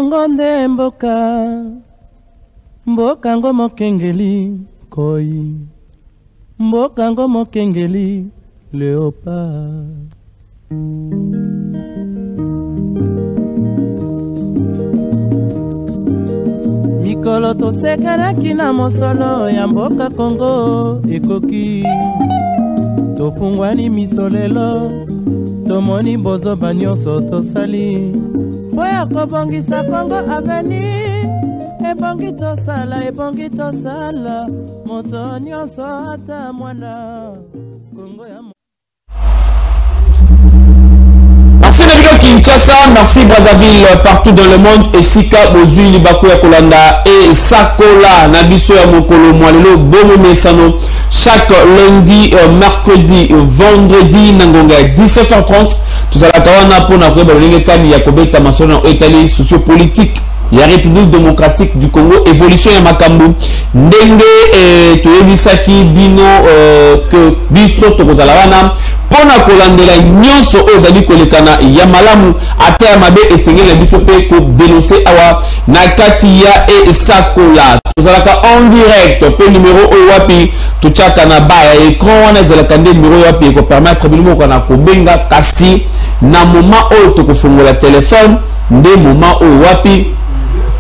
Ngonde mboka mboka ngo mokengeli koi mboka ngo mokengeli léopard. Mikolo tosekanaki na mosolo ya mboka Kongo ekoki tofungwani misolelo tomoni bozoba nyonso tosali Oya kobongisa Kongo aveni ebongi tosala moto nyonso ata mwana Kongo ya Merci David Kinshasa, merci Brazzaville, partout dans le monde, et Sika Bozui Libakou ya Kolanda et Sakola Nabiso ya Mokolo Mwalelo Bomo Mesano chaque lundi, mercredi, vendredi Nangonga 17h30 tout ça la kawana pour na kweba lenge kani ya kobeta masolo na Italie sociopolitique la République démocratique du Congo évolution ya makambu ndenge toyebisaki bino que biso tokozala wana pona kolandela nyonso ozali kolekana ya malamu ata ya mabe esengeli na biso pe ko dénoncer awa na kati ya Sakola tozalaka en direct pe numéro o wapi tuchaka na ba ya écran wana ezalaka nde numéro wapi ko permettre bino ko na kobenga kasi na moment o tokofungola téléphone nde moment o wapi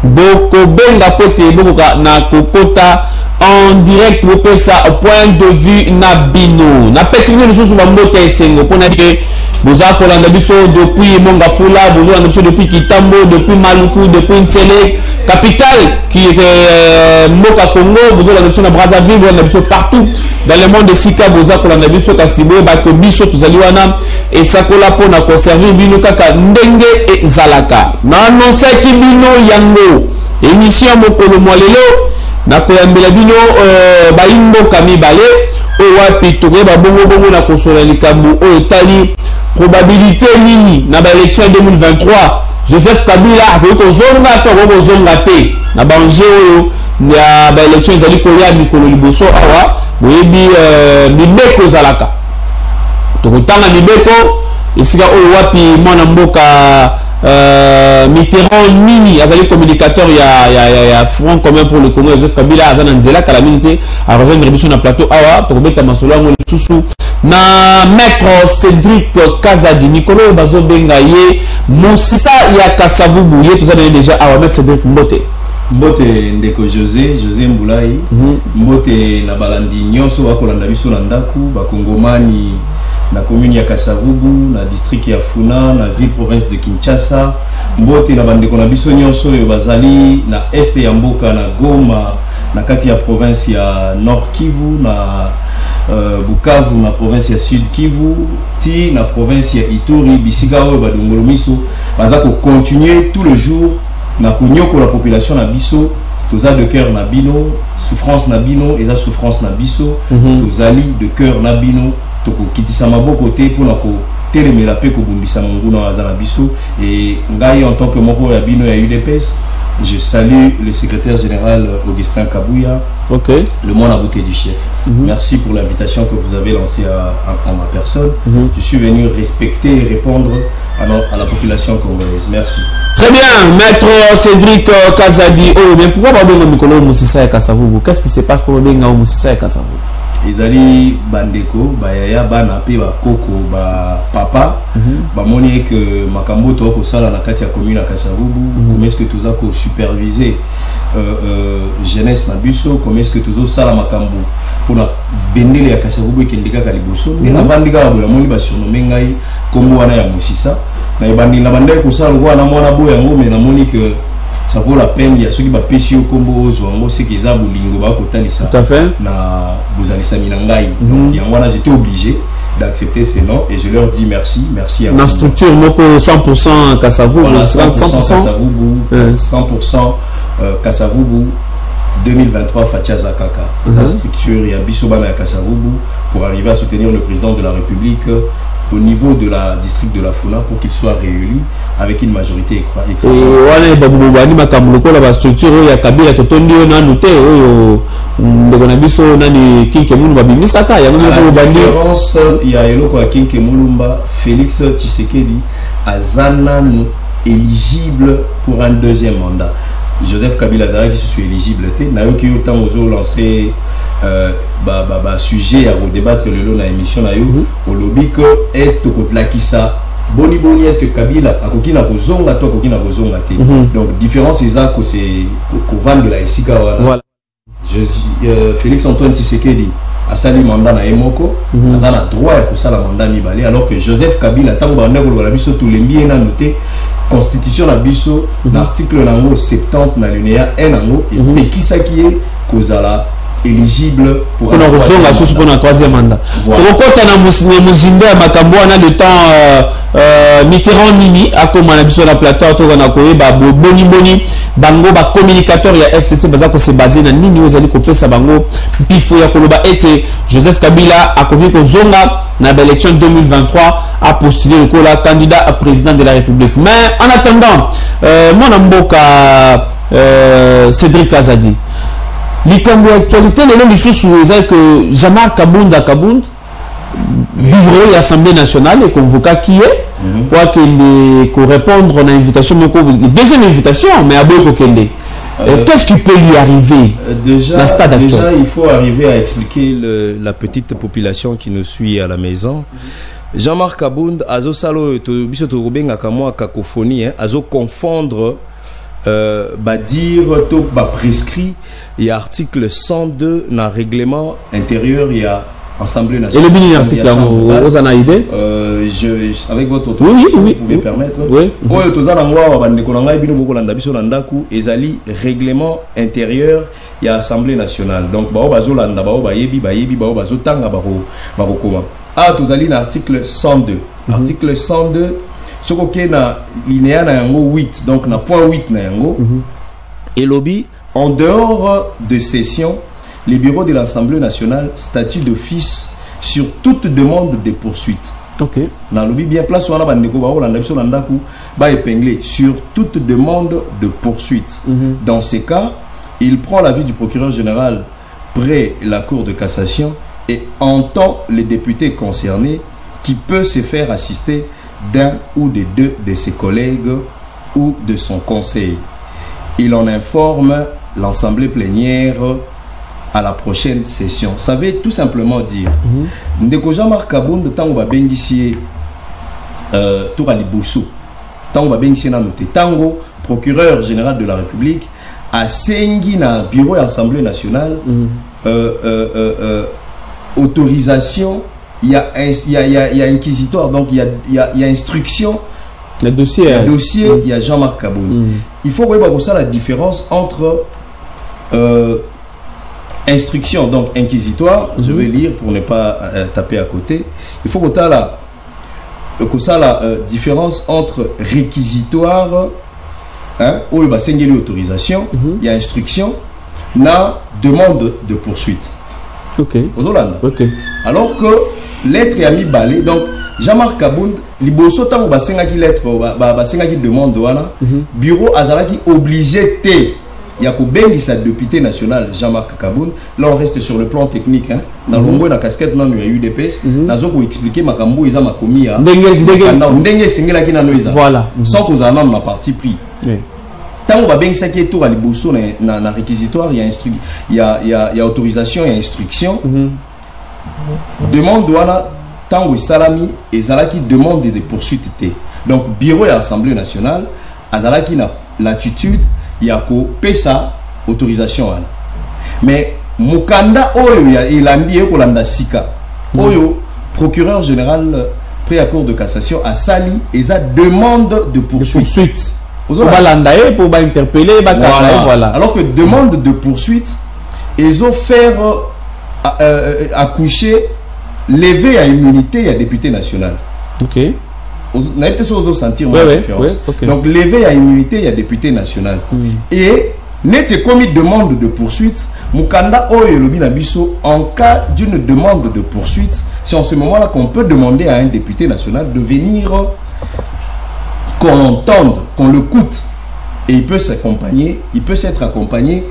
boko benga pote bokoka na kokota en direct bopesa point de vue na bino na pesino lususu bambote esengo pona ke boza kolanda biso depuis Mongafula boza na biso depuis Kitambo depuis Maluku depuis Ntsele capitale qui est Mboka Congo boza na biso na Brazzaville boza na biso partout dans le monde de Sika boza kolanda biso kasibo ba ko biso tuzali wana et Sakola pona conserver bino kaka ndenge ezalaka na annoncer ki bino yango émission Mokolo Mwalelo na koyambela bino baimboka mibale o wapi tokeba bongo na kosola likambo o etali probabilité nini na ba élection 2023 Joseph Kabila akoki zonga to ko zonga te na banje oyo ya ba élection ezali koya mikolo liboso awa boyebi mibeko zalaka tokotanga mibeko esika oyo wapi mwana mboka Mitterrand Nini azali communicateur ya Front commun pour le Congo Joseph Kabila azana nzela kala minute a rejoindre biso na plateau awa tokobeta masolo ngo susu na maître Cédric Kazadi Nikolo bazo benga ye Mosisa ya Kasavubu ye tozana déjà awa maître Cédric Mbote ndeko José Mboulai Mbote na balandi nyonso bakolanda biso na ndaku bakongomani na commune ya Kasavubu na district ya Funa na ville province de Kinshasa Mbote na bandeko na biso nyonso yo bazali na este ya mboka na Goma na kati ya province ya Nord Kivu na Bukavu na province ya Sud Kivu ti na province ya Ituri bisika oyo badongolo miso baza ko continuer tout le jour na kunyoko la population na biso toza de cœur na bino souffrance na bino et la souffrance na biso tozali de cœur na bino toko kitisa maboko te pona ko telemela pe ko bundisa monguna wazana biso et ngai en tant que moko ya bino ya UDPS je salue le secrétaire général Augustin Kabouya, le monde à bouté du chef. Merci pour l'invitation que vous avez lancée à ma personne. Je suis venu respecter et répondre à la population congolaise. Merci. Très bien, maître Cédric Kazadi. Oh, mais pourquoi pas bien Mikolo Moussissa et Kasavubu? Qu'est-ce qui se passe pour bien Moussissa et Kasavubu? Ezali bandeko bayaya bana pe ba koko ba papa ba moni que makambo to ko sala na kati ya commune ya Kasavubu comment est-ce que tuza ko superviser jeunesse na biso comment est-ce que tuzo sala makambo pour na bendele ya Kasavubu ekendika ka liboso ni na bandika ba moni ba surnommer ngai kombo wana ya Mosisa na bandi na bandai ko sala ko na mona boya ngo mais na moni que ça vaut la peine, il y a ceux qui battent sur combo zongo c'est qu'ils ont bolingo ba kotalisa tout à fait na bozalisa minangai donc il y a j'étais obligé d'accepter ces noms et je leur dis merci à la structure moko 100% Kasavubu voilà, 100% Kasavubu 100% Kasavubu 2023 Fachaza Kaka la structure il y a bisobana Kasavubu pour arriver à soutenir le président de la République au niveau de la district de la Funa pour qu'il soit réélu avec une majorité écrasante. Et voilà, il y a la structure, il y a Kabila, il y a Eloko Kinke Mulumba, Félix Tshisekedi, Azananu éligible pour un deuxième mandat. Joseph Kabila Zara qui suis éligible, nayoki autant aux lancé sujet à débattre le long de l'émission au lobby que est au côté qui ça boni est-ce que Kabila a coquille na kozonga toi coquille na kozonga té. Donc différence c'est ça que c'est qu'on vend de la SICA voilà. Félix Antoine Tshisekedi a sali mandat na Emoko, a na droit à ça la mandat mibale alors que Joseph Kabila tant que on a biso tous les biens à noter constitution na biso l'article nango 70 na linéa 1 nango et qui ça qui est kozala éligible pour un troisième mandat. Tokota na muzindo ya makambo na le temps Mitterrand Nini a comme na biso la plateau to na koyeba boni bango ba communicateur ya FCC baza ko se baser na nini ozali ko pesa bango pifo ya koloba ete Joseph Kabila a convié ko zonga na l'élection 2023 a postulé le cola candidat à président de la République. Mais en attendant mon mboka Cédric Kazadi likambo actualité le nom lisusu eza que Jean-Marc Kabunda bureau de l'Assemblée nationale est convoqué qui est pour qu'il répondre à une invitation, deuxième invitation, mais à beaucoup Kende. Qu'est-ce qui peut lui arriver déjà, il faut arriver à expliquer la petite population qui nous suit à la maison. Jean-Marc Kabund, azo salo biso to benga kamwa cacophonie, azo confondre dire to prescrit il y a article 102 dans le règlement intérieur il y a Assemblée nationale. Et le mini article vous en avez idée avec votre autorisation vous pouvez permettre oui règlement intérieur il y a Assemblée nationale donc bazolanda bayebi bazotanga bakokoma tous allez dans l'article 102 article 102 ce qui na linéa na yango 8 donc na point 8 na yango et lobby en dehors de session les bureaux de l'Assemblée nationale statuent d'office sur toute demande de poursuite. Ok. Dans le lobby bien place on a bandeko ba olanda biso landaku ba épinglé sur toute demande de poursuite. Dans ces cas, il prend l'avis du procureur général près la Cour de cassation et entend les députés concernés qui peut se faire assister d'un ou de deux de ses collègues ou de son conseil. Il en informe l'Assemblée plénière à la prochaine session. Ça veut tout simplement dire ndeko Jean-Marc Kabund tango ba bengisie tour ali Boussou tango ba bengisie na noté tango procureur général de la République a sengi na bureau de l'Assemblée nationale autorisation il y a inquisitoire donc il y a instruction le dossier il y a Jean-Marc Kabund. Il faut voir ça la différence entre instruction, donc inquisitoire, je vais lire pour ne pas taper à côté. Il faut que ça la différence entre réquisitoire, où il va signer l'autorisation, il y a instruction, na demande de poursuite. Ok. Alors que lettre a mis balai, donc Jean-Marc Kabund, liboso tango basenga ki lettre, basenga ki demande douana, bureau azalaki obligé té. Il y a sa député national Jean-Marc Kabund. Là, on reste sur le plan technique. Dans le la casquette, il y a eu des pêches. Nous avons expliqué que Makambo ils ont commis. Voilà. Sans que nous ayons la partie pris. Tant qu'on va bien ça qui est tour à l'ibousso dans le réquisitoire, il y a autorisation et instruction. Demande douana tant que salami et zalaki demande de poursuite. Donc bureau et assemblée nationale, azalaki na l'attitude. Il y a pesa autorisation mais mukanda oyo il a mis pour landa sika oyo procureur général près à Cour de cassation a sali et ça demande de poursuite pour interpeller voilà alors que demande de poursuite ils ont fait accoucher lever à immunité à député national. Ok. On a été sentir la différence. Donc, levé à immunité, il y a député national. Et, net commis demande de poursuite, Mukanda Oyo Lobi Nabiso, en cas d'une demande de poursuite, c'est en ce moment-là qu'on peut demander à un député national de venir, qu'on l'entende, qu'on le coûte. Et il peut s'accompagner, il peut s'être accompagné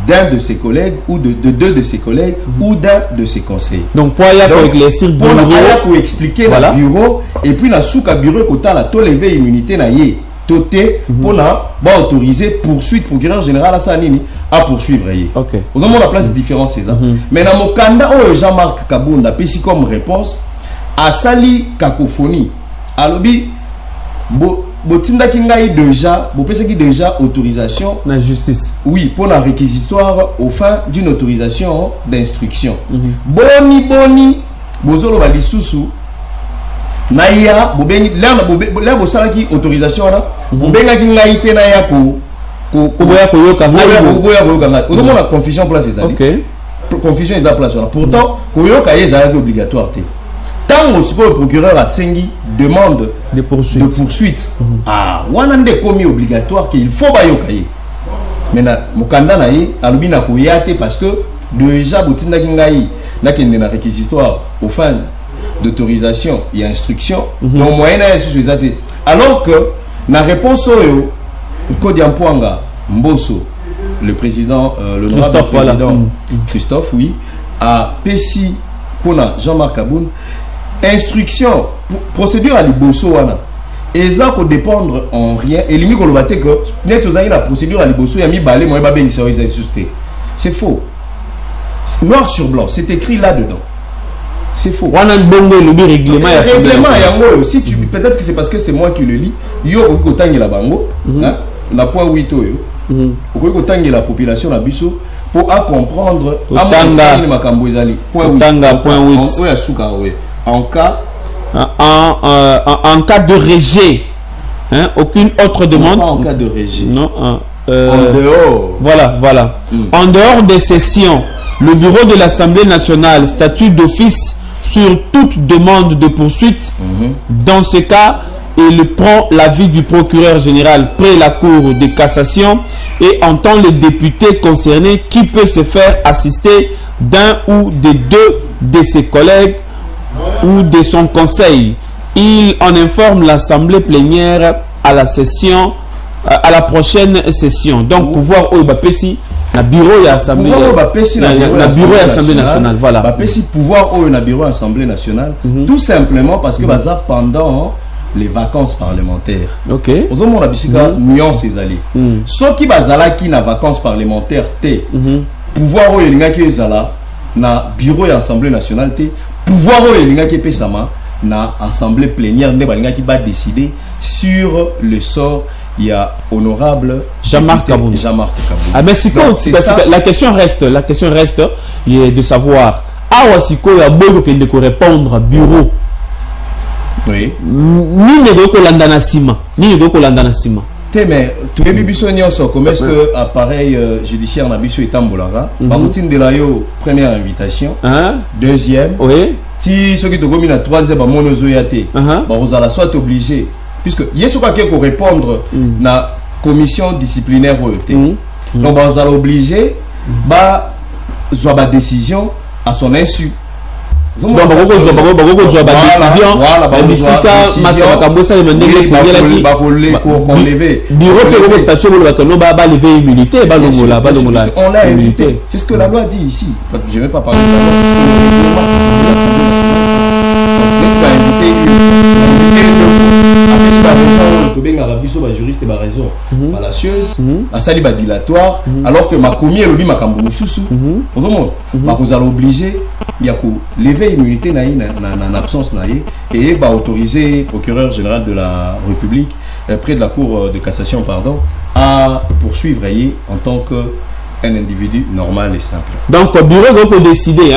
d'un de ses collègues ou de deux de ses collègues ou d'un de ses conseillers. Donc pour éclaircir pour expliquer le bureau et puis la souka bureau kota la to lever immunité na yé toté pour autoriser poursuite procureur général à Sanini à poursuivre. Ok. Au moment la place de différence c'est ça. Mais dans mon candidat Jean-Marc Kabounda pesi comme réponse à Sali cacophonie. Alobi botinda ki ngai déjà autorisation la justice. Oui, pour la réquisitoire au fin d'une autorisation d'instruction. Boni bozolo bali susu Naya, là, vous savez qui autorisation là, vous avez qui naya la confusion place ces années. Confusion est la place là. Pourtant, koyoka est obligatoire. Tant le procureur a tsengi demande de poursuite. Ah, wanande commis obligatoire qu'il faut ba yokaye. Maintenant, mukanda naye alubina koyate parce que déjà botinda kingai na kende na réquisitoire au fin d'autorisation et instruction donc moyen alors que la réponse au code Mpuanga Mbosso le président le Christophe, président Christophe oui a Pessi pour Jean-Marc Kaboun instruction procédure à Liboso wana et ça peut dépendre en rien et limite qu'on le battait que net la procédure à Liboso a mis balé moi ba ben c'est faux noir sur blanc c'est écrit là-dedans. C'est faux. On a un bon règlement. Si tu peut-être que c'est parce que c'est moi qui le lis. Yo okotangi la bango, na point 8 yo. Okotangi la population na biso pour comprendre en cas de rejet, aucune autre demande. En cas de rejet. Non. En dehors. Voilà. En dehors des sessions, le bureau de l'Assemblée nationale statue d'office sur toute demande de poursuite. Dans ce cas, il prend l'avis du procureur général près la Cour de cassation et entend les députés concernés qui peut se faire assister d'un ou des deux de ses collègues ou de son conseil. Il en informe l'Assemblée plénière à la session, à la prochaine session. Donc, pouvoir au Bapesi. Na bureau et assemblée nationale voilà pouvoir au bureau assemblée nationale tout simplement parce que pendant les vacances parlementaires OK on a bisika nuance les alliés ceux qui bazala qui na vacances parlementaires té pouvoir au elinga qui ezala na bureau et assemblée nationale té pouvoir au elinga qui pesama na assemblée plénière ne balinga qui va décider sur le sort. Il y a honorable Jean-Marc Kaboun. Ah mais si la question reste de savoir Awasiko ya boyo que de répondre à bureau. Oui. Ni ne ko landana sima. Mais tu es bibiso nyonso comment est-ce que appareil judiciaire na biso etambolanga ba routine de la yo première invitation deuxième oui si ceux qui te gomi na troisième ba monozo yate ba vous allez soit obligé puisque il y a ce qui peut répondre na commission disciplinaire donc on allez obligé ba soit décision à son insu. Donc décision on l'a invité. C'est ce que la loi dit ici. Je ne vais pas parler de la loi. Juriste et raison fallacieuse à sali dilatoire alors que ma commis et ma kambo choussou pour le monde vous allez obligé il y a lever immunité en absence et autoriser procureur général de la République près de la Cour de cassation à poursuivre en tant que un individu normal et simple. Donc le bureau doit décider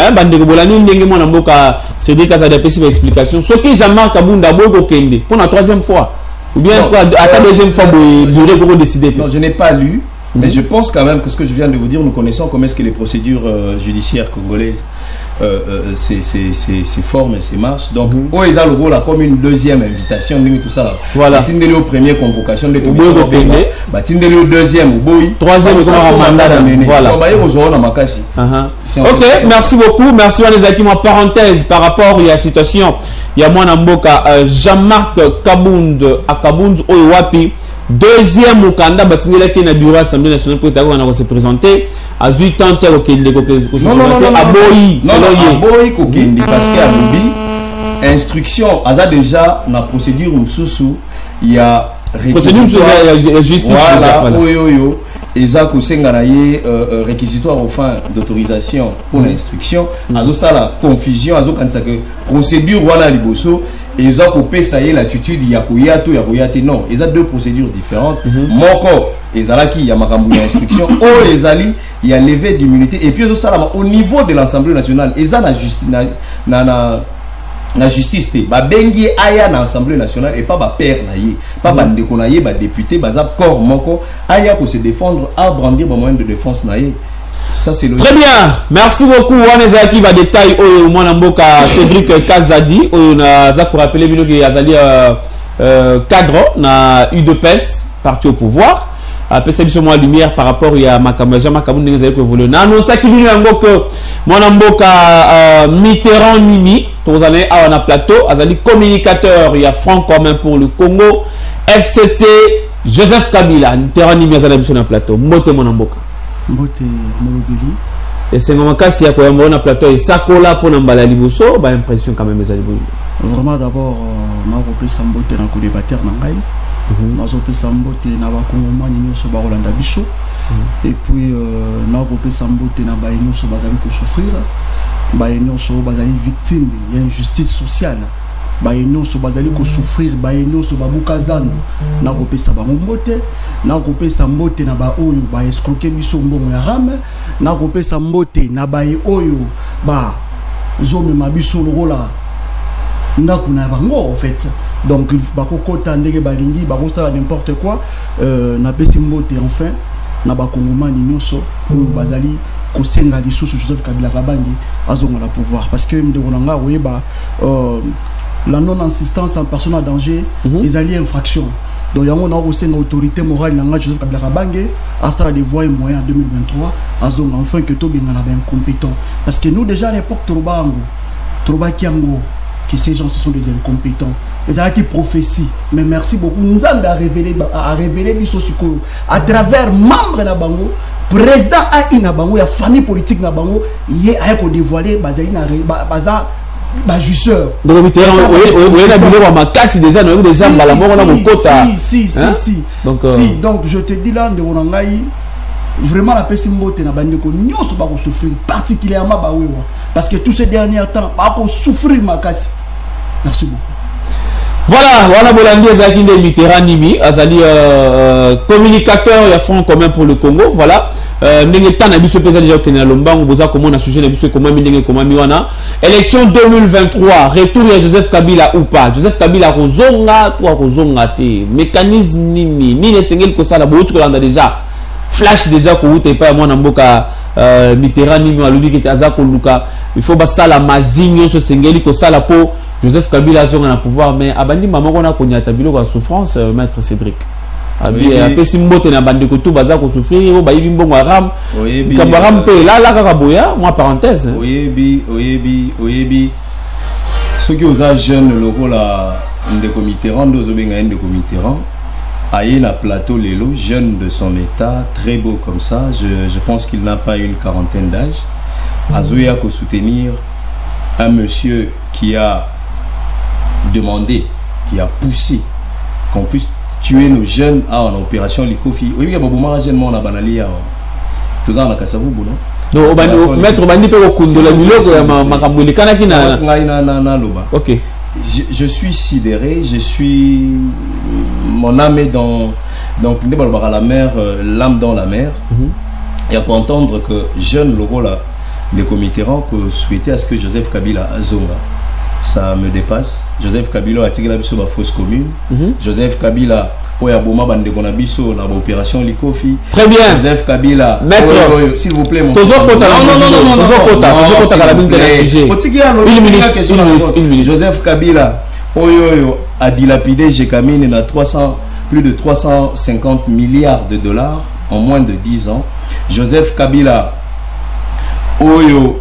explication ce qui Jean-Marc Kabounda pour la troisième fois ou bien à la deuxième fois le bureau doit décider. Non, je n'ai pas lu mais je pense quand même que ce que je viens de vous dire, nous connaissons comment est-ce que les procédures judiciaires congolaises c'est forme et c'est marche. Donc, ils ont le rôle comme une deuxième invitation, tout ça. Voilà. Tindeli au premier convocation de tout le Tindeli au deuxième, troisième, mandat d'amener. Voilà. Ok, merci beaucoup. Merci à les acquis. En parenthèse, par rapport à la situation, il y a moi Namboka, Jean-Marc Kabound, à Kabound, Oiwapi. Deuxième Mukanda Batinela qui est dans le bureau de l'Assemblée nationale pour se présenter à 8 ans non, parce que instruction a déjà la procédure il y a procédure justice. Voilà, eza kosenga na ye réquisitoire aux fins d'autorisation pour l'instruction. Azo ça la confusion, azo kanisa que procédure wana liboso eza kopesa ye l'attitude ya koyato ya koyate. Non, eza deux procédures différentes. Moko ezalaki ya makambo ya instruction o ezali ya levée d'immunité et puis azo ça au niveau de l'Assemblée nationale eza na justice na justice te ba bengi aya na Assemblée nationale et pas ba père na ye pas ba ndeko na ye ba député baza corps moko aya pour se défendre à brandir ba moyen de défense na ye. Ça c'est le très bien, merci beaucoup. On est qui va détail au mwana mboka Cédric Kazadi on a za pour rappeler bino que azali cadre na UDPS parti au pouvoir après ça biso moi lumière par rapport ya makambo ya makambo ndenge za ko évoluer na non ça qui bino yango que mwana mboka Mitterrand Nimi tozane awa na plateau azali communicateur ya Front commun pour le Congo FCC Joseph Kabila Mitterrand Nimi azali biso na plateau mbote mwana mboka mbote molobili et c'est moment kasi ya ko yamba na plateau et sakola pour mbala liboso ba impression quand même ezali boye vraiment d'abord na kopesa mbote na ko débatteur na ngai nazo pesa mbote na bakongomani nyonso ba Rolanda biso et puis na kopesa mbote na ba nyonso bazali ko souffrir ba nyonso bazali victime ya injustice sociale ba nyonso bazali ko souffrir ba nyonso ba bukazana na kopesa ba mbote na kopesa mbote na ba oyo ba escroquer biso mbongo ya rame na kopesa mbote na ba oyo ba zome mabiso lokola ndaku na bango en fait. Donc bako kota ndenge balingi bako sala n'importe quoi na pesi mbote enfin na bakongomani nyonso oyo bazali kosenga lisusu Joseph Kabila Kabange azonga la pouvoir parce que ndeko nanga oyeba la non-assistance en personne en danger les alliés infraction. Donc yango na kosenga autorité morale nanga Joseph Kabila Kabange à stade de voies et moyens en 2023 azonga enfin que to binga na ba incompétent parce que nous déjà à l'époque Troba Kiango que ces gens ce sont des incompétents. Ils ont été prophétie. Mais merci beaucoup. Nous avons révélé Bissosukolo à travers membres de Bango, président AI na Bango, la famille politique na Bango, il a dévoilé Baza Bajusseur. Donc Mitterrand, oui, la vidéo à ma casse déjà, nous avons des armes à la mort, on a mon quota. Si. Donc je te dis là, de Ronangaï. Vraiment la peste mbote na bandeko nyonso ba ko souffrir particulièrement ba wewa parce que tous ces derniers temps ba ko souffrir makasi. Merci beaucoup. Voilà, voilà Bolandi ezaki nde Mitterrand Nimi azali communicateur ya Front commun pour le Congo. Voilà ndenge tana biso pesa déjà okena lombango boza komona sujet na biso comment ndenge comment miwana élection 2023 retour ya Joseph Kabila ou pas. Joseph Kabila kozonga toi kozonga te mécanisme nini esengeli ko sala botu kolanda déjà flash déjà ko uté pas mwana mboka Mitterrand Nimi alobi ke azako luka il faut basa la mazinyo so sengeli ko sala po Joseph Kabila zonga na pouvoir mais abandi maman on a konyata biloko ya souffrance maître Cédric abi apesi mbote na bande ko tout baza ko souffrir o bayibi mbongo aram kabaram pe la kaka boya moi parenthèse oyebi ceux qui osent jeune loko la ndeko Mitterrand dozo benga ndeko Mitterrand aye na plateau lelo jeune de son état très beau comme ça je pense qu'il n'a pas une quarantaine d'âge azoya ko soutenir un monsieur qui a demandé, qui a poussé qu'on puisse tuer nos jeunes en opération Likofi. Oui, il y a beaucoup de jeunes on a banali tout ça on a Kasavubu non. Non, maître bandi pe ko kundola miloko ya makambuli kana kina na loba. OK. Je suis sidéré, je suis mon âme est dans donc la mer, l'âme dans la mer. Et à entendre que jeune logo là des Mitterrand que souhaitait à ce que Joseph Kabila azonga. Ça me dépasse. Joseph Kabila a tiré la biso ba fausse commune. Joseph Kabila oya boma bande kona biso na opération Likofi. Très bien. Joseph Kabila maître s'il vous plaît mon tozo kota la binte na sujet. Une minute. Joseph Kabila oyo a dilapidé Jekamine na plus de 350 milliards de dollars en moins de 10 ans. Joseph Kabila oyo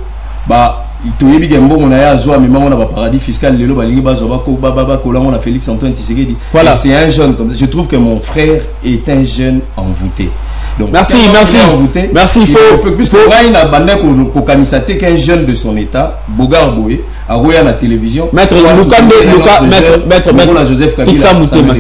ba toyebi gembo mona ya zo mais on a ba paradis fiscal lelo ba lingi ba zo ba ko ba ko la on a Félix Antoine Tshisekedi. Voilà, c'est un jeune comme je trouve que mon frère est un jeune envoûté. Donc merci il faut plus pour il a bandé ko kanisate qu'un jeune de son état Bogar Boé aroya na télévision maître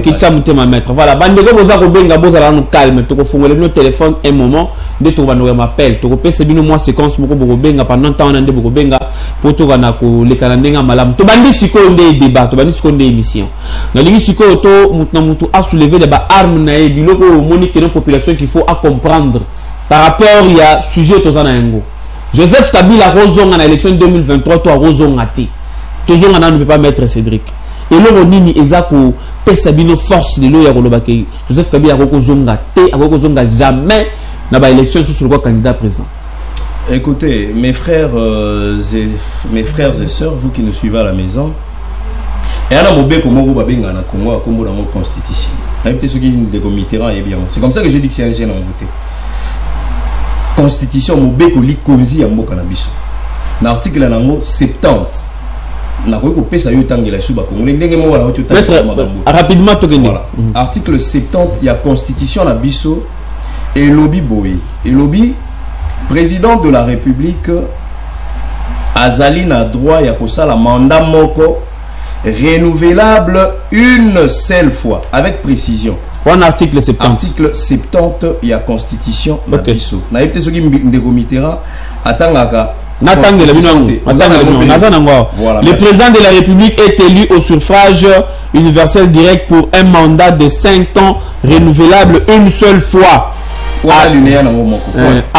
kitsa mutema maître voilà bandeko boza ko benga boza na calme to ko fungola no téléphone un moment de to banoka m'appelle to ko pesa bino moi séquence moko boko benga pendant temps na nde boko benga po to kana ko lekana ndenga malamu to bandi siko nde débat to bandi siko nde émission na lingi siko to mutna mutu a soulever de ba arme na e biloko monique nos population qu'il faut à comprendre par rapport il y a sujet to zana yango Joseph Kabila rozonga na élection 2023 to rozonga ti tozonga na ne peut pas mettre Cédric et le nini ezako pesa bino force de lo ya kolobake Joseph Kabila rozonga te akozonga jamais na ba élection sur le candidat président. Écoutez mes frères et sœurs, vous qui nous suivez à la maison, et à la mobé comme vous babenga na Congo comme dans notre constitution c'est comme ça que je dis que c'est un gène envoûté. Constitution mobé ko li konzi ya mboka na biso na article nango 70 na ko ko pesa yo tangela shuba congolais ndenge mo wala ocho rapidement tokende voilà. Article 70 ya constitution na biso et lobby boy et lobby président de la République azali na droit ya kosala mandat moko renouvelable une seule fois avec précision. Un article 70. Article 70 il y a constitution na biso. Na yete soki ndeko Mitterrand atangaka le président de la République est élu au suffrage universel direct pour un mandat de 5 ans renouvelable une seule fois. À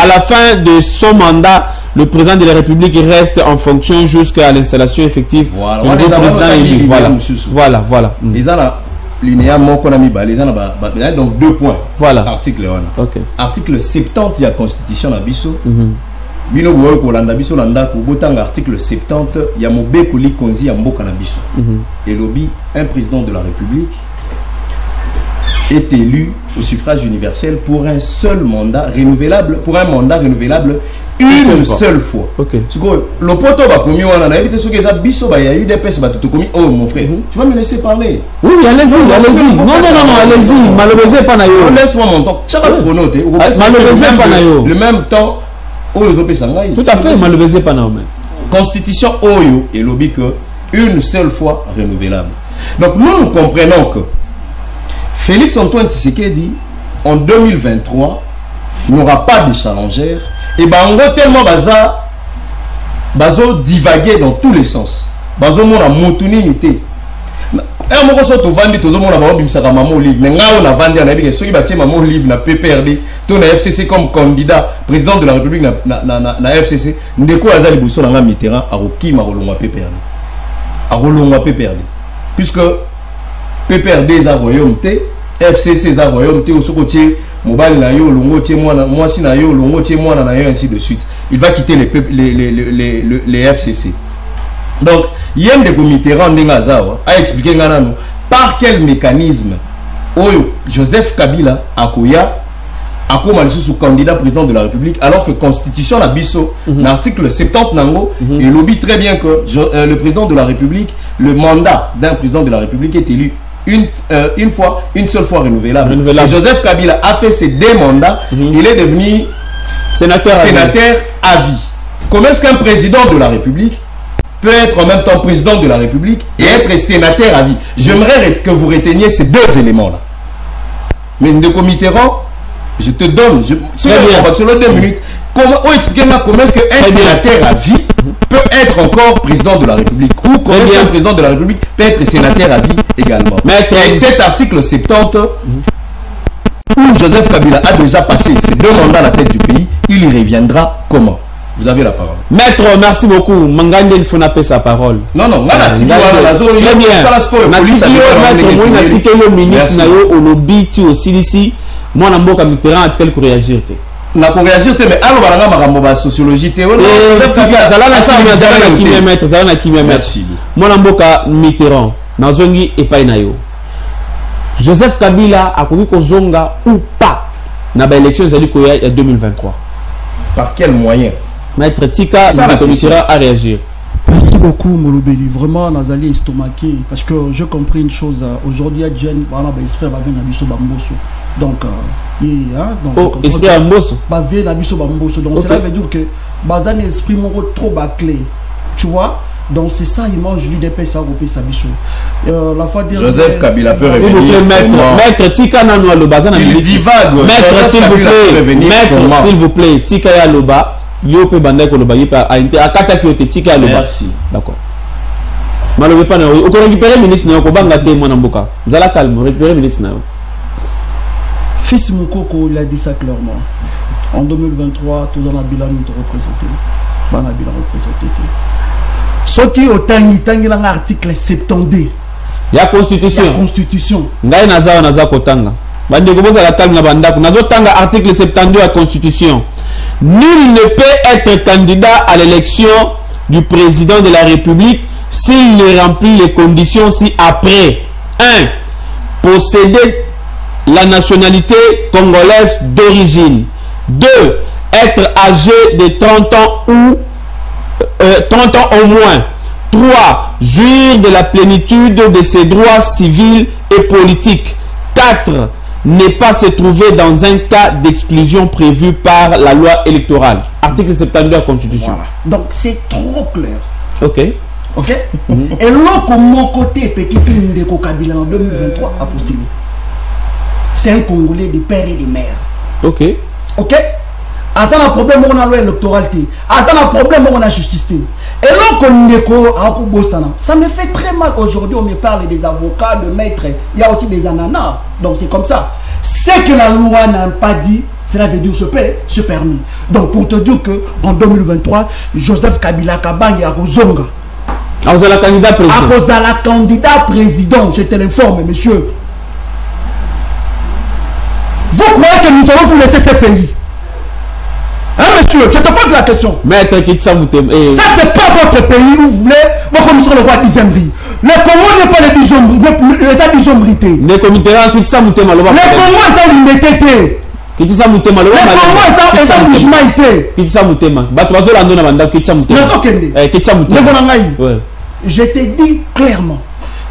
la fin de son mandat, le président de la République reste en fonction jusqu'à l'installation effective du nouveau président élu. Voilà. Donc 2 points. Voilà. Article 1. Article 70 il y a constitution na biso. Bino boyo ko landa biso landa ko botanga article 70 il y a mobeko li konzi ya mboka na biso. Et lobby un président de la République est élu au suffrage universel pour un seul mandat renouvelable, pour un mandat renouvelable une seule fois. Le poto va commis on a évité ce que ça biso ba ya UDPS ba tout commis. Oh mon frère, tu vas me laisser parler. Oui, allez-y. Non, allez-y. Malheureusement pas na yo. Laisse-moi mon temps. Chaque chronote, malheureusement pas na yo. Le même temps tout à fait, malheureusement pas na yo. Constitution Oyo et lobby que une seule fois renouvelable. Donc nous comprenons que Félix Antoine Tshisekedi en 2023 n'aura pas de challenger et bango tellement bazo divaguer dans tous les sens. Bazo mona motuni nité. Un moko so to vandi to zo mona ba obimsaka mamo livre. Mais ngao na vandi na bige soki batie mamo livre na PPRD to na FCC comme candidat président de la République na FCC ndeko azali boso na Mitterrand arokima rolongwa PPRD. Arolongwa PPRD. Puisque PPRD za royaume te, FCC za royaume te, osoko tie mobile na yo longo tie mwana mwasi na yo longo tie mwana na yo ainsi de suite. Il va quitter les FCC. Donc yem de Mitterrand ndenga zawa a expliqué ngana par quel mécanisme oyo Joseph Kabila akoya akoma sous candidat président de la République alors que constitution la biso l'article 70 nango et lobby très bien que le président de la République, le mandat d'un président de la République est élu une seule fois renouvelable. Et Joseph Kabila a fait ses 2 mandats, il est devenu sénateur à vie. Comment est-ce qu'un président de la République peut être en même temps président de la République et être sénateur à vie? J'aimerais que vous reteniez ces 2 éléments-là. Mais Ndeko Mitterrand, je te donne, sur 2 minutes, comment expliquez-moi comment est-ce qu'un sénateur à vie peut être encore président de la République ou comment est-ce qu'un président de la République peut être sénateur à vie également. Et cet article 70 où Joseph Kabila a déjà passé ses 2 mandats à la tête du pays, il y reviendra comment? Vous avez la parole. Maître, merci beaucoup. Mangande, il faut n'appeler sa parole. Non, très bien. Moi, je suis Mitterrand, est-ce qu'elle peut réagir? Na ko réagir mais alors balanga makambo ba sociologie te wala zalana kilomètre mwana mboka Mitterrand nazongi epai na yo Joseph Kabila akoki kozonga ou pas na ba élection zali ko ya 2023 par quel moyen? Maître Tika Mitterrand à réagir. Merci beaucoup Molobeli, vraiment Nazali estomaqué parce que je comprends une chose aujourd'hui il y a Jeanne voilà ba espère va venir na biso bamboso donc donc esprit bamboso va venir na biso bamboso donc cela veut dire que bazane esprit moko trop bâclé tu vois Donc c'est ça, il mange lui des pèses à couper sa bichou. La fois dernière. Joseph Kabila peut revenir. S'il vous plaît, maître, Tika Nanoa Loba. Il divague. Maître, s'il vous plaît. Maître, s'il vous plaît. Tika Loba. Yope Bandai Koloba. Akata Kyote, Tika Loba. Merci. D'accord. Malheureusement, pas. On peut récupérer le ministre Nayoko Bangate Monamboka. Zala calme, récupérer le ministre Nayoko. Fils Moukoko, il a dit ça clairement. En 2023, tous en a bilan nous représenté. Ban a bilan représenté. Ce qui est au tangi dans l'article 72. Il y a constitution. La constitution. Ngai naza kotanga. Bande ko boza la calme na bandako. Nazo tanga article 72 de la constitution. Nul ne peut être candidat à l'élection du président de la République s'il ne remplit les conditions ci après. 1. Posséder la nationalité congolaise d'origine. 2. Être âgé de 30 ans ou 30 ans au moins. 3. Jouir de la plénitude de ses droits civils et politiques. 4. Ne pas se trouver dans un cas d'exclusion prévu par la loi électorale. Article 72 de la Constitution. Voilà. Donc c'est trop clair. Ok. Ok. Et là, comme mon côté, Pékissi Ndeko Kabila en 2023 a postulé. C'est un Congolais de père et de mère. Ok. Ok. Attends, un problème, on a la loi électorale. Attends, un problème, on a justice. Et là, comme Ndeko a ça me fait très mal. Aujourd'hui, on me parle des avocats, de maîtres. Il y a aussi des ananas. Donc c'est comme ça. Ce que la loi n'a pas dit, cela veut dire se permis. Donc pour te dire qu'en 2023, Joseph Kabila Kabangi a Kozonga. Ah, vous êtes la candidat président. À cause de la candidat président, je te l'informe, monsieur. Vous croyez que nous allons vous laisser ce pays? Hein, monsieur, je te pose la question. Maître Kitsa Moutem. Ça, c'est pas votre pays où vous voulez. Vous connaissez le roi d'Izemri. Le Congo n'est pas les Dizombrité. Le Congo, Kitsa Moutem. Le Congo, c'est l'immédiateté. Kitsa Moutem. Le Congo, c'est l'immédiateté. Kitsa Moutem. Batozo Lando Nabanda, Kitsa Moutem. Kitsa Moutem. Je te dis clairement,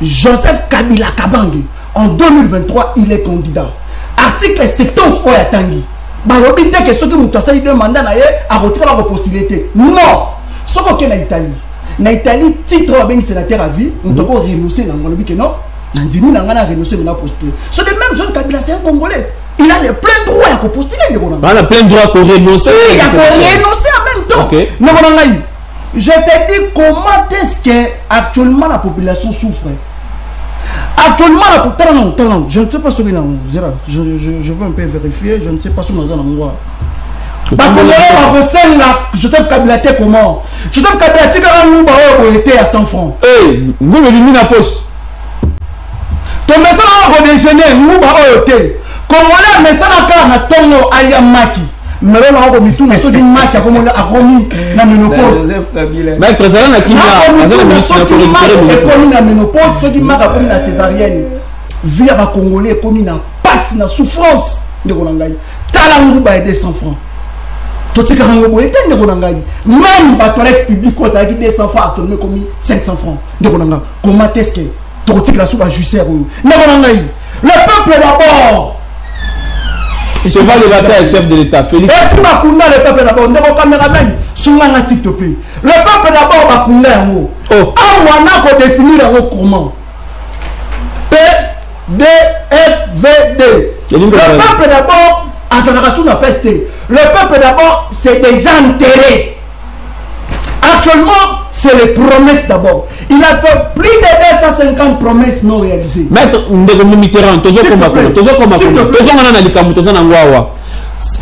Joseph Kabila Kabangi, en 2023, il est candidat. Article 70 Oya Tangi. Balobi te que ceux qui m'ont passé deux mandats à retirer la postulité. Non! Ce qu'on est en Italie. En Italie, titre de sénateur à vie, on doit renoncer dans le que non. Nandimi n'a pas renoncé à postuler. C'est le même chose Kabila, c'est un Congolais. Il a le plein droit à postuler. Il a le plein droit à renoncer. Il a renoncer en même temps. Okay. Je te dis comment est-ce que actuellement la population souffre. Actuellement, je ne sais pas ce que je veux un peu vérifier, je ne sais pas ce que nous allons Joseph Kabila comment Joseph Kabila était à 100 francs. Nous le mis la poche. Ton message a redéjeuné, nous été. Comme on a un message à Tongo Ayamaki. Mais là, on a mis tout le monde qui a commis la ménopause. Maître Zalana qui a ménopause, ceux qui a commis la césarienne. Via les Congolais, commis la passe, la souffrance de Golangaï. Talangu va aider 100 francs. Tout ce qui est Golangaï. Même la toilette publique, quand il y a 200 francs, actuellement commis 500 francs de Golangaï. Comment est-ce que tu as souba jusser le peuple d'abord. C'est pas le bataille chef de l'État, Félix. Et si Bakunda, le peuple d'abord, on est au caméraman, soumana s'il te plaît. Le peuple d'abord, Bakunda, en haut. Oh. On a définir en haut comment. P, D, F, V, D. Le peuple d'abord, à la génération n'a pas été. Le peuple d'abord, c'est des gens enterrés. Actuellement, c'est les promesses d'abord. Il a fait plus de 250 promesses non réalisées. Maître Mitterrand,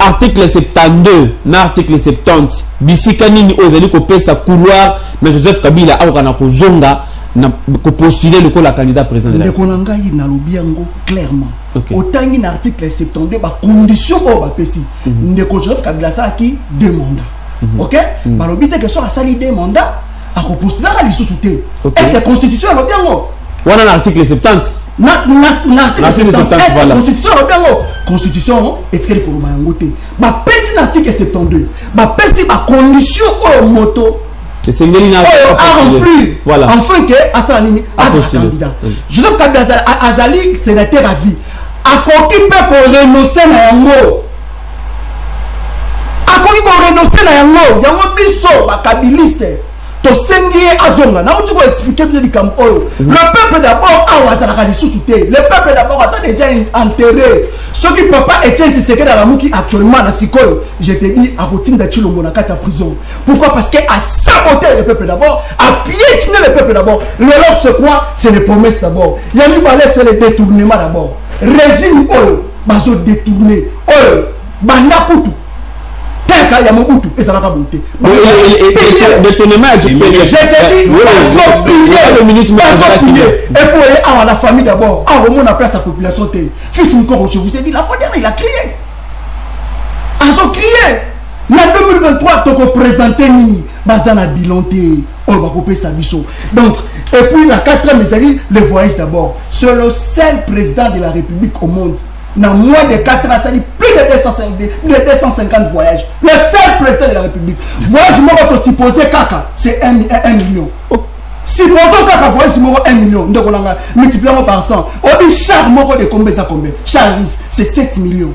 article 72, article 70, Bisikani Ozali Kopesa couloir, mais Joseph Kabila a Zonga n'a postulé le candidat président de la République. Clairement. Autant qu'il y a un article 72, condition au Bapesi. Joseph Kabila ça qui demande. Ok? Par le but que soit à sali des mandats, à reposer à l'issue. Est-ce que la Constitution est bien? On a l'article 70. L'article 70, voilà. La Constitution est bien. Constitution, est-ce qu'elle est pour le côté? Bah, pèse l'article 72. Bah, pèse ma condition au moto. C'est Ngelina a rempli. Voilà. Enfin que Assalini a candidat. Joseph Kabila Azali, sénateur à vie. À quoi qui peut renoncer à un mot? A quoi qui peut renoncer à un mot? Il y a un biseau, kabiliste. tosengi azonga na uti ko expliquer bien du camp oyo le peuple d'abord awazalaka lisusu te le peuple d'abord attend déjà enterré ceux qui papa Etienne Tshisekedi Alamuki actuellement na sikoyo je te dis à Rotinda Chilombo na kata prison pourquoi parce que a saboté le peuple d'abord a piétiné le peuple d'abord le l'autre c'est quoi c'est les promesses d'abord yani balé c'est le détournement d'abord régime oyo bazo détourner oyo banda kutu il y a mon boutou et ça n'a pas bouté. Détournement, je te dis, le minute, et pour aller à la famille d'abord, à remonter la place à la population. Fils encore, je vous ai dit, la fois dernière, il a crié. Ils ont crié. En 2023, tu as présenté Nini, Bazana Bilanté, Olbakopé Sabiso. Donc, et puis la quatrième, le voyage d'abord. C'est le seul président de la République au monde. Dans moins de 4 ans, ça dit plus de 250 voyages. Le seul président de la République. Voyage, moi, on supposé Kaka, c'est 1 million. Supposons Kaka voyage, 1 million. Multiplions par 100. On dit chaque mois de combien ça combien? Chaque c'est 7 millions.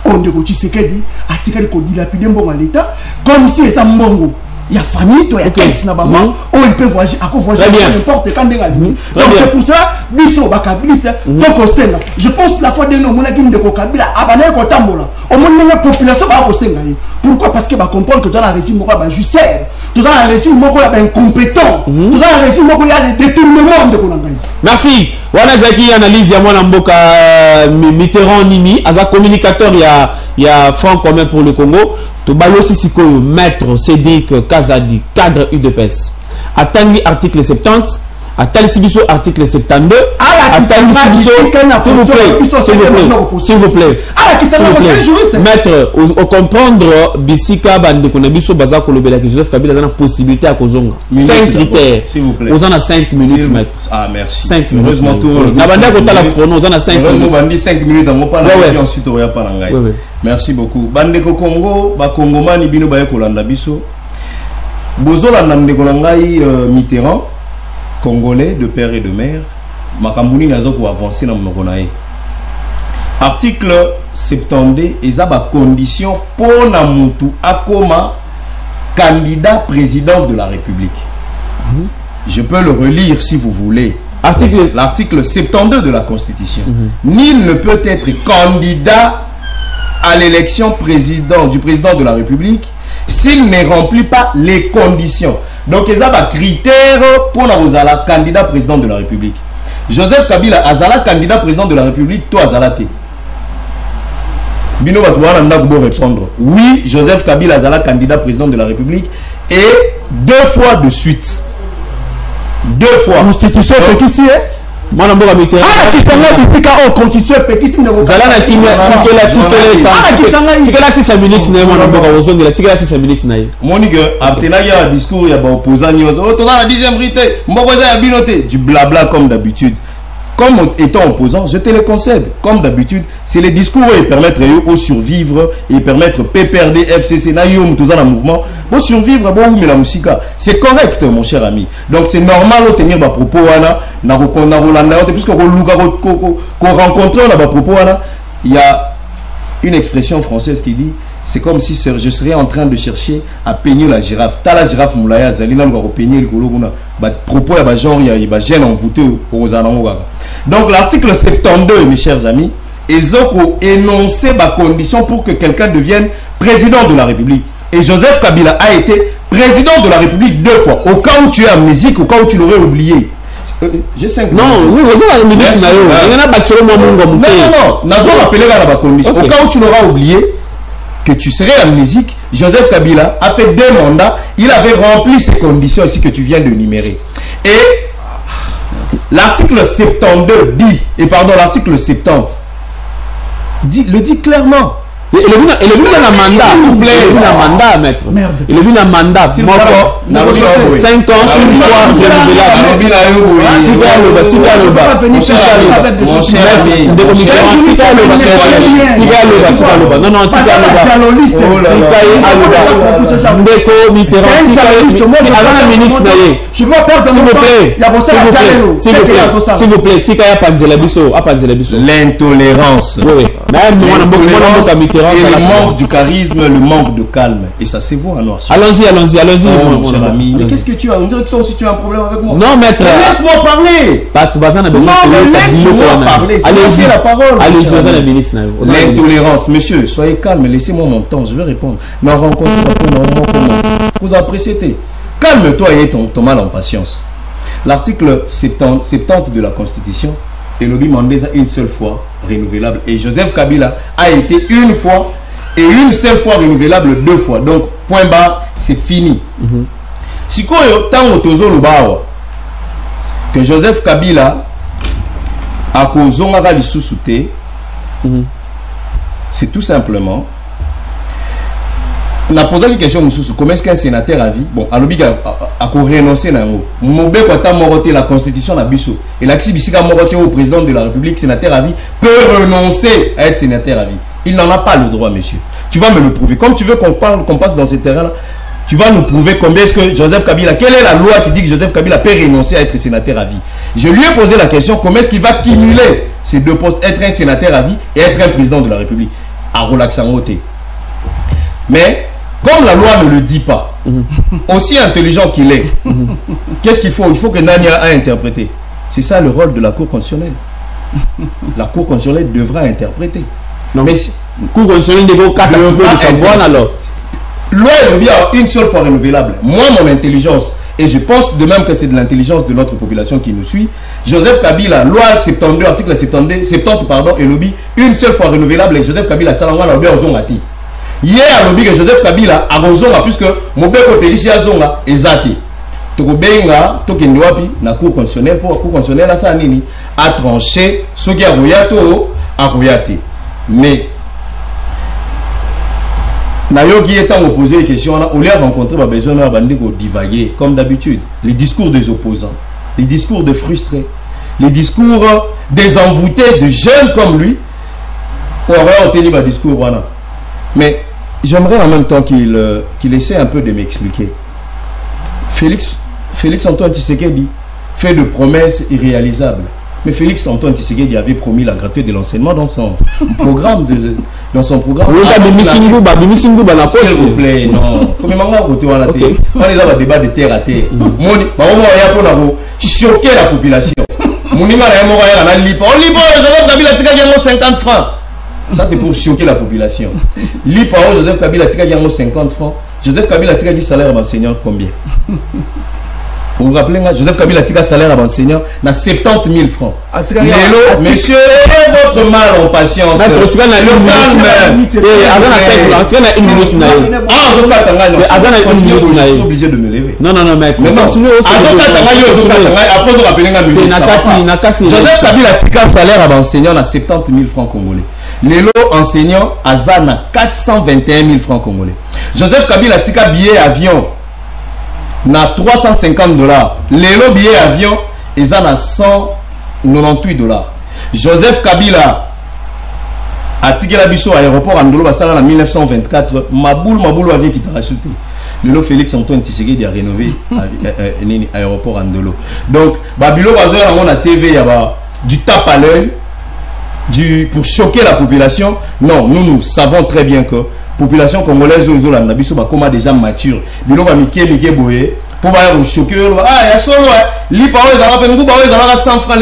On dit que tu sais qu'il dit, article qu'on dilapide bon à l'État, comme si c'est un mongo. Il y a famille, il y a caisse là-bas, où il peut voyager, à quoi voyager, n'importe quand il y a. Donc c'est pour ça, Bisso, Bakabiliste, donc au Sénat. Je pense la fois de nous, on a dit que Kabila, Abane, Kotambola, au moins la population va au Sénat. Pourquoi? Parce qu'il va comprendre que dans la régime, il y a juste dans un régime, il y a incompétent. Dans un régime, il y a des détournements de Konangaï. Merci. Wanazaki analyse ya mwana mboka Mitterrand Nimi, as un communicateur il y a franc commun pour le Congo. To balosi sikoyo maître Cédric Kazadi cadre UDPS. Atangi article 70, Atali Sibiso article 72. Atali Sibiso s'il vous plaît. Maître au comprendre Bisika bande konabiso baza kolobela que Joseph Kabila a la possibilité à kozonga. 5 critères. Vous en a 5 minutes maître. Ah merci. 5 minutes. Heureusement tout le na bande ko tala chrono, vous en a 5 minutes. On dit 5 minutes on pas la ensuite on y a pas ngai. Merci beaucoup. Bande ko Congo, ba Congomani bino ba kolanda biso. Bozola ndeko ngai Mitterrand Congolais de père et de mère, Makambouni nazo ko avancer na monoko na ye. Article 72 ezaba condition pour na mutu akoma candidat président de la République. Je peux le relire si vous voulez. L'article 72 de la Constitution. Nul ne peut être candidat à l'élection du président de la République s'il ne remplit pas les conditions. Donc, il y a des critères pour la candidat président de la République. Joseph Kabila Azala candidat président de la République, toi Azala te. Bino Batouana n'a pas répondre. Oui, Joseph Kabila Azala candidat président de la République et 2 fois de suite. 2 fois. Constitution qui c'est Moi, je suis constitution petit Zala na kimia tikela 6 minutes na mwana mboka ozongela tikela 6 minutes na ye. Monique abtenaki ya discours ya ba opposant nyozo. Oh tona na 10e rite mboko za ya binoté du blabla comme d'habitude. Comme étant opposant, je te le concède. Comme d'habitude, c'est les discours qui permettent de survivre et permettre PPRD, FCC, Nayoum, tout ça dans le mouvement. Pour survivre, c'est correct, mon cher ami. Donc c'est normal de tenir ma propos, puisqu'on rencontre ma propos, il y a une expression française qui dit c'est comme si je serais en train de chercher à peigner la girafe. T'as la girafe moulaya, zalina nous va peigner le colo guna. Propos il y a genre il y a gêne envoûté aux anangoga. Donc l'article 72, mes chers amis, ils ont énoncé ma condition pour que quelqu'un devienne président de la République. Et Joseph Kabila a été président de la République 2 fois. Au cas où tu es amnésique, au cas où tu l'aurais oublié. J'ai 5 non, oui, vous avez une minute. Il y en a pas seulement mon non, nous avons rappelé la condition. Au cas où tu l'auras oublié, que tu serais amnésique, Joseph Kabila a fait 2 mandats, il avait rempli ces conditions ici que tu viens de numérer. Et l'article 72 dit, l'article 70 le dit clairement. Et le but d'un mandat, s'il vous plaît, le mandat, maître. Et le but d'un mandat, 5 ans, une fois renouvelable. Non, non, s'il vous plaît, l'intolérance. préférence et à la le manque du charisme, le manque de calme. Et ça c'est vous à noir. Allons-y. Mon cher ami. Mais qu'est-ce que tu as? On dirait que toi aussi tu as un problème avec moi. Non, maître. Laisse-moi parler. Laisse-moi parler. Allez-y, la parole. L'intolérance. Monsieur, soyez calme, laissez-moi mon temps, je vais répondre. Non, rencontre vous appréciez. Calme-toi et ton mal en patience. L'article 70 de la Constitution est le mandat une seule fois renouvelable. Et Joseph Kabila a été une fois et une seule fois renouvelable 2 fois. Donc, point barre, c'est fini. Si tant que Joseph Kabila a causé un sous-souté, c'est tout simplement. On a posé une question, comment est-ce qu'un sénateur a vie? Bon, à l'objet a renoncé à la Constitution de Bissau. Et l'axi Bissika Moroté au président de la République, sénateur à vie, peut renoncer à être sénateur à vie. Il n'en a pas le droit, monsieur. Tu vas me le prouver. Comme tu veux qu'on passe dans ce terrain-là, tu vas nous prouver combien est-ce que Joseph Kabila, quelle est la loi qui dit que Joseph Kabila peut renoncer à être sénateur à vie? Je lui ai posé la question, comment est-ce qu'il va cumuler ces 2 postes, être un sénateur à vie et être un président de la République? À Relaxangoté. Mais, comme la loi ne le dit pas, aussi intelligent qu'il est, qu'est-ce qu'il faut? Il faut que Nania a interprété. C'est ça le rôle de la Cour constitutionnelle. La Cour constitutionnelle devra interpréter. Non, mais Cour constitutionnelle devra alors. Loi est bien une seule fois renouvelable. Moi, mon intelligence, et je pense de même que c'est de l'intelligence de notre population qui nous suit, Joseph Kabila, loi 72, article 70, et lobby, une seule fois renouvelable, et Joseph Kabila, Salangwa, lobby, Ozongati. Hier, à lobby que Joseph Kabila a Ozonga, puisque mon père côté ici à Zonga, est zati. Tokobenga, Tokendoapi, na Cour constitutionnelle, pour la Cour constitutionnelle, à Sanini, a tranché, ce qui a Royato, a Royate. Mais, Nayoki étant opposé les questions, on a rencontré besoin de divaguer, comme d'habitude. Les discours des opposants, les discours des frustrés, les discours des envoûtés, de jeunes comme lui, on aurait obtenu un discours. Voilà. Mais j'aimerais en même temps qu'il essaie un peu de m'expliquer. Félix Antoine Tshisekedi fait de promesses irréalisables. Mais Félix Antoine Tshisekedi avait promis la gratuité de l'enseignement dans son programme. S'il vous plaît, non. Comme il m'a dit, on est dans un débat de terre à terre. Choquer la population. On lit pas 50 francs. Ça, c'est pour choquer la population. Lipa, Joseph Kabila a 50 francs. Joseph Kabila a du salaire à l'enseignant combien? Vous vous rappelez, Joseph Kabila a salaire à l'enseignant dans 70 000 francs. Monsieur, votre mal en patience. Obligé de me lever. Non, maître. Joseph Kabila a salaire à l'enseignant dans 70 000 francs congolais. Lélo enseignant à Zana 421 000 francs congolais. Joseph Kabila a billet avion na 350 $. Lélo billet avion et Zana 198 $. Joseph Kabila a tiré la biso à l'aéroport Andolo Basala en 1924. Maboul avion qui t'a racheté. Lélo Félix Antoine Tshisekedi a rénové l'aéroport Andolo. Donc, Babilo Bazoya on a TV, il y a du tape à l'œil. Pour choquer la population. Non, nous savons très bien que la population congolaise est déjà mature. Pour choquer, il y a solo, il y a 100 francs,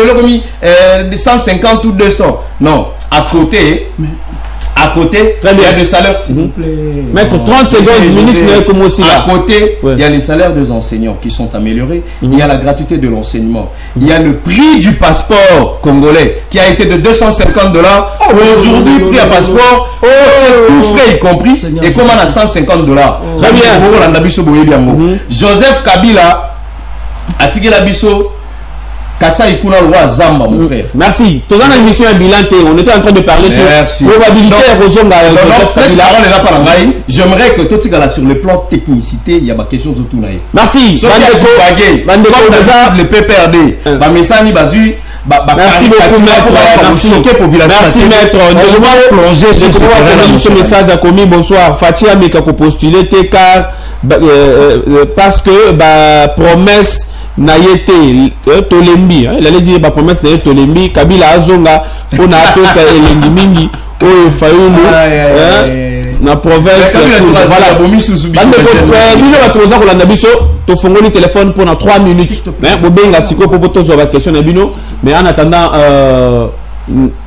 150 ou 200. Non, à côté, il y a des salaires, s'il vous plaît. Maître, 30 secondes, ministre, comme aussi là. À côté, il y a les salaires des enseignants qui sont améliorés. Il y a la gratuité de l'enseignement. Il y a le prix du passeport congolais qui a été de 250 $. Aujourd'hui, prix à passeport, tout frais y compris, et comme on a 150 $. Très bien. Joseph Kabila a tiré la biso. Kassa Ikuna Roi Zamba, mon frère. Merci. Tous en émission bilan, on était en train de parler sur probabilité Rozonga. J'aimerais que tout sur le plan technicité, il y a quelque chose autour de. Merci. Bandeko, le PPRD. Bamesani Bazu. Merci beaucoup, maître. Merci, maître. Nous devons plonger sur ce message à commis. Bonsoir. Fatia Mekako postulé car parce que promesse n'a été Tolembi. Il allait dire promesse n'a été Tolembi. Kabila Azonga, on a appelé ça Elengi Mingi. oyo Fayulu na province voilà bino batoza kolanda biso tofongoli téléphone pour 3 minutes mais bobenga siko po tozwa ba question na bino mais en attendant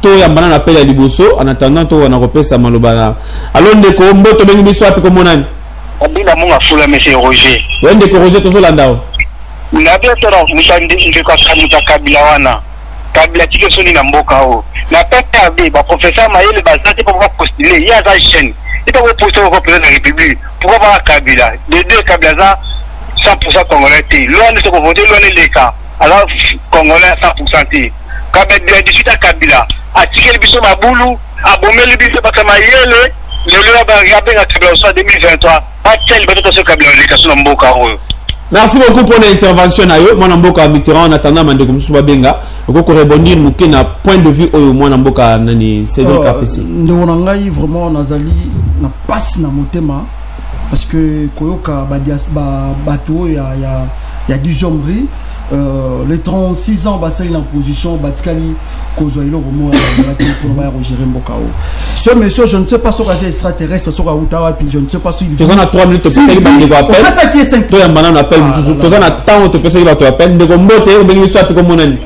to yambana na pela liboso en attendant to wana kopesa maloba alors ndeko mboto bengi biso api komonani abila munga fula monsieur Roger wende ko Roger tozolanda o ngabia tera musandi ndeko akamuta kabila wana kabila tike soni na mboka o na PPAB ba professeur Mayele bazati pour postuler il y a ça chaîne il faut poster au président de la République pourquoi pas kabila de deux kabila za 100% congolais loin de se voter loin les cas alors congolais 100% kabila discuter kabila atike biso mabulu abomeli biso ba Mayele le ba regarder la kabila en 2023 pas tel bato ce kabila les cas sur mboka o. Merci beaucoup pour l'intervention. Moi, Namboka Mitterrand, en attendant, Mandeko Moussouba Benga, je vais rebondir na point de vue au moi Namboka Nani Cédric Kapesi. Nous avons vraiment Nazali na passe na motema parce que Koyoka bateau il y a 10 hommeries. Les 36 ans basali en position Batikali Kozoilo Romo pour gérer Mbokao. Ce monsieur, je ne sais pas si c'est extraterrestre, ce Outawa, puis je ne sais pas si tu en as 3 minutes, tu peux essayer de appel. C'est ça qui est 5. Tu as un appel, tu en as tant, tu peux essayer de appel. De Gombote, ou bien soit comme mon ami.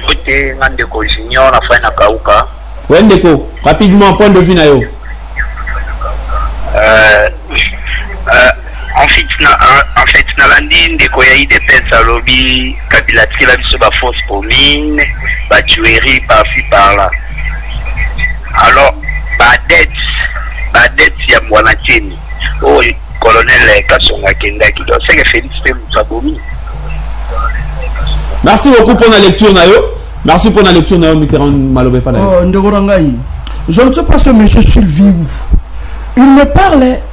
Écoutez, Mandeko Junior, la fin na Kauka. Wendeko, rapidement, point de vue na yo. En fait, Nalandi, ndeko ya IDPS à lobby, Kabila tila biso ba force pour mine, ba tuerie par-ci par-là. Alors, ba dette ya Mwanatini. Oh, colonel Kassonga Kenda qui doit faire Félix Mousabomi. Merci beaucoup pour la lecture na yo. Merci pour la lecture na yo Mitterrand Malobé pas là. Ndeko Rangai. Je ne sais pas ce monsieur Sylvie où. Il me parlait,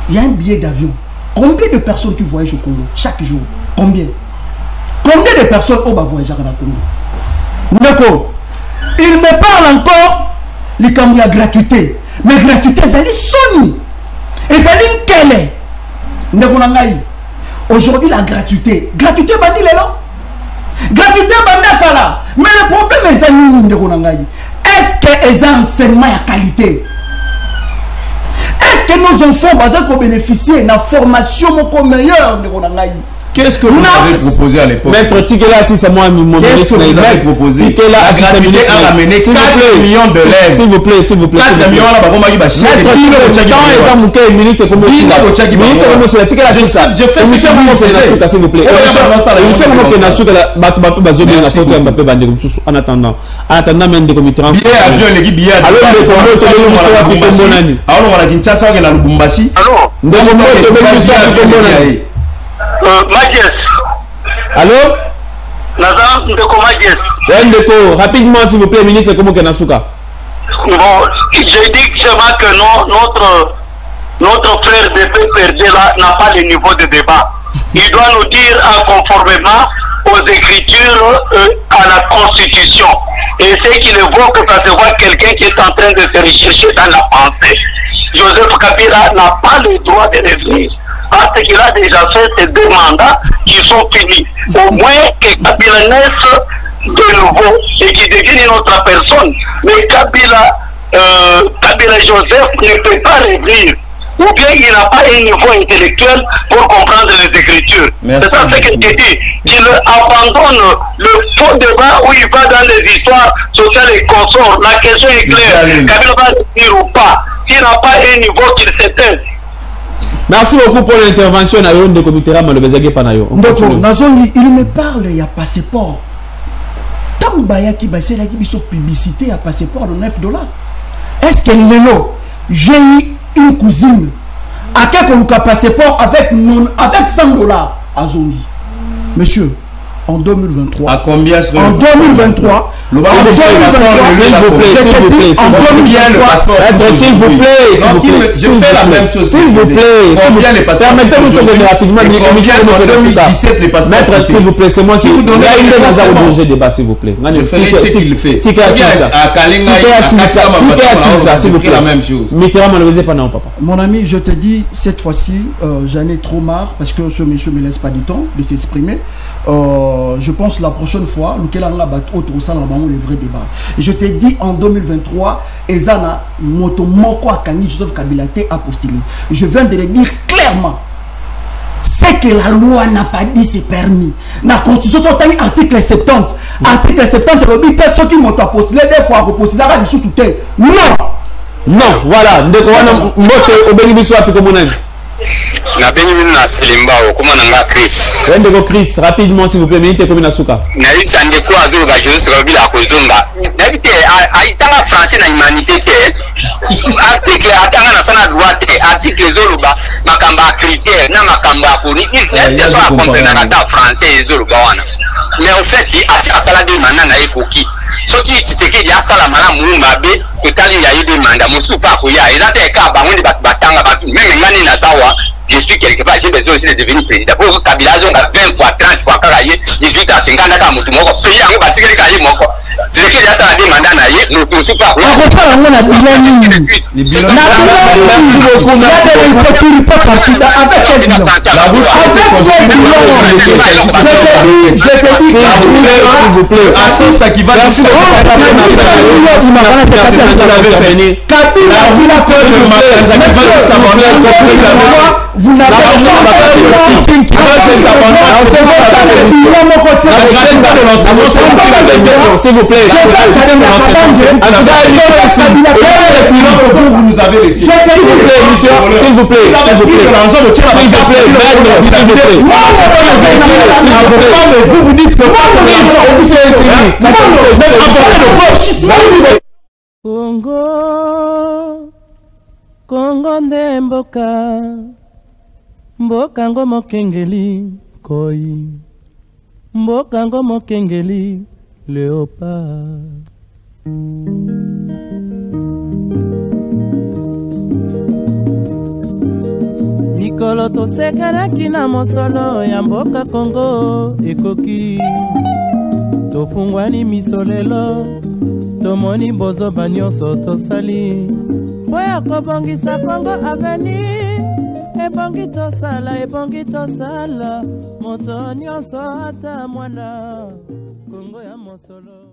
il y a un billet d'avion. Combien de personnes qui voyagent au Congo chaque jour? Combien de personnes au bas voyager dans le Congo? D'accord. Il me parle encore les camions à gratuité. Mais gratuité, c'est Sony. Et c'est quelle est? Aujourd'hui, la gratuité. Gratuité, bandi les là. Gratuité, bandi là. Mais le problème est est-ce que les enseignements à qualité? Est-ce que nos enfants vont bénéficier de la formation meilleure? Qu'est-ce que vous avez proposé à l'époque? Maître Tikela, si c'est moi, mon qu'est-ce que vous avez proposé? Tikela, la gratuité a ramené 4 millions de lèvres. S'il vous plaît. 4 millions là, bah, Maître en attendant, même des comités. Billet avion, les billets avion. Alors, on a Kinshasa, on a Lubumbashi. Majes. Allô? Nazam, Ndeko Majes. Ouais, Ndeko, rapidement s'il vous plaît, minute, comment que Nasuka? Bon, je dis seulement que notre frère de PPRD là n'a pas le niveau de débat. Il doit nous dire conformément aux écritures à la Constitution. Et ce qu'il évoque, ça se voit quelqu'un qui est en train de se rechercher dans la pensée. Joseph Kabila n'a pas le droit de revenir. Parce qu'il a déjà fait ses 2 mandats qui sont finis. Au moins que Kabila naisse de nouveau et qui devienne une autre personne. Mais Kabila Joseph ne peut pas revenir. Ou bien il n'a pas un niveau intellectuel pour comprendre les écritures. C'est ça ce que je dis. Qu'il abandonne le faux débat où il va dans les histoires sociales et consorts. La question est claire. Kabila va revenir ou pas. S'il n'a pas un niveau qu'il s'éteint. Merci beaucoup pour l'intervention. Il me parle, il y a passeport. Tant que il y a publicité à passeport de $9. Est-ce que j'ai une cousine à quel passeport avec $100 à Zongi? Monsieur, en 2023. À combien en 2023. S'il vous plaît. Je fais la même chose. S'il vous plaît. Permettez-nous de donner rapidement une émission de 2017 les passeports. Maître, s'il vous plaît, c'est moi qui vous donne un débat, s'il vous plaît. Je fais ce qu'il fait. Tika s'il vous plaît. La même chose. Mitterrand malheureusement pas non, papa. Mon ami, je te dis, cette fois-ci, j'en ai trop marre parce que ce monsieur me laisse pas du temps de s'exprimer. Je pense la prochaine fois, lequel a la autre au salon, vraiment le vrai débat. Je te dis en 2023, Ezana Moto Moko Akani Joseph Kabila a postulé. Je viens de le dire clairement. C'est que la loi n'a pas dit c'est permis. La constitution c'est article 70. Article 70 le dit ceux qui m'ont postulé des fois repostuler à l'issue. Non. Non, voilà. Donc on a au bénéfice à Picomonen. Na benyi na Selimba okoma nanga Chris. Ndeko Chris, rapidement s'il vous plaît, minute comme na suka. Na yitsa ndeko azuru ba Joseph Kabila kozonga. Na bite aitanga français na humanité te. Article atanga na sana droit te. Article zoluba makamba critère na makamba ko ni ne so a comprendre na ta français zoluba wana. Mais en fait, il a sala de manana ekoki. Soki tseke dia sala mala muumba be totali ya yede manda musufa ko ya. Eza te ka ba ngoni batanga ba même ngani na zawa. Je suis quelque part, j'ai besoin aussi de devenir président. Pour Kabila, on a 20 fois, 30 fois, 18 à 50 ans, nous avons payé un bâtiment qui est mort. C'est ce qu'il y a à demander à y nous ne sommes pas. Merci beaucoup. Merci l'insécurité partout. Avec quel bilan? Je te dis, s'il vous plaît. C'est ça qui va merci beaucoup. Vous n'avez pas s'il vous plaît. Vous nous avez laissé. S'il vous plaît, monsieur. S'il vous plaît. S'il vous plaît. Vous vous dites que Congo nde mboka ngo mokengeli koi mboka ngo mokengeli léopard mikolo tosekelaki na mosolo ya mboka Congo ekoki tofungwani misolelo tomoni bozoba nyonso tosali po ya kobongisa Congo avenir ebongi tosala moto nyonso ata mwana Congo ya mosolo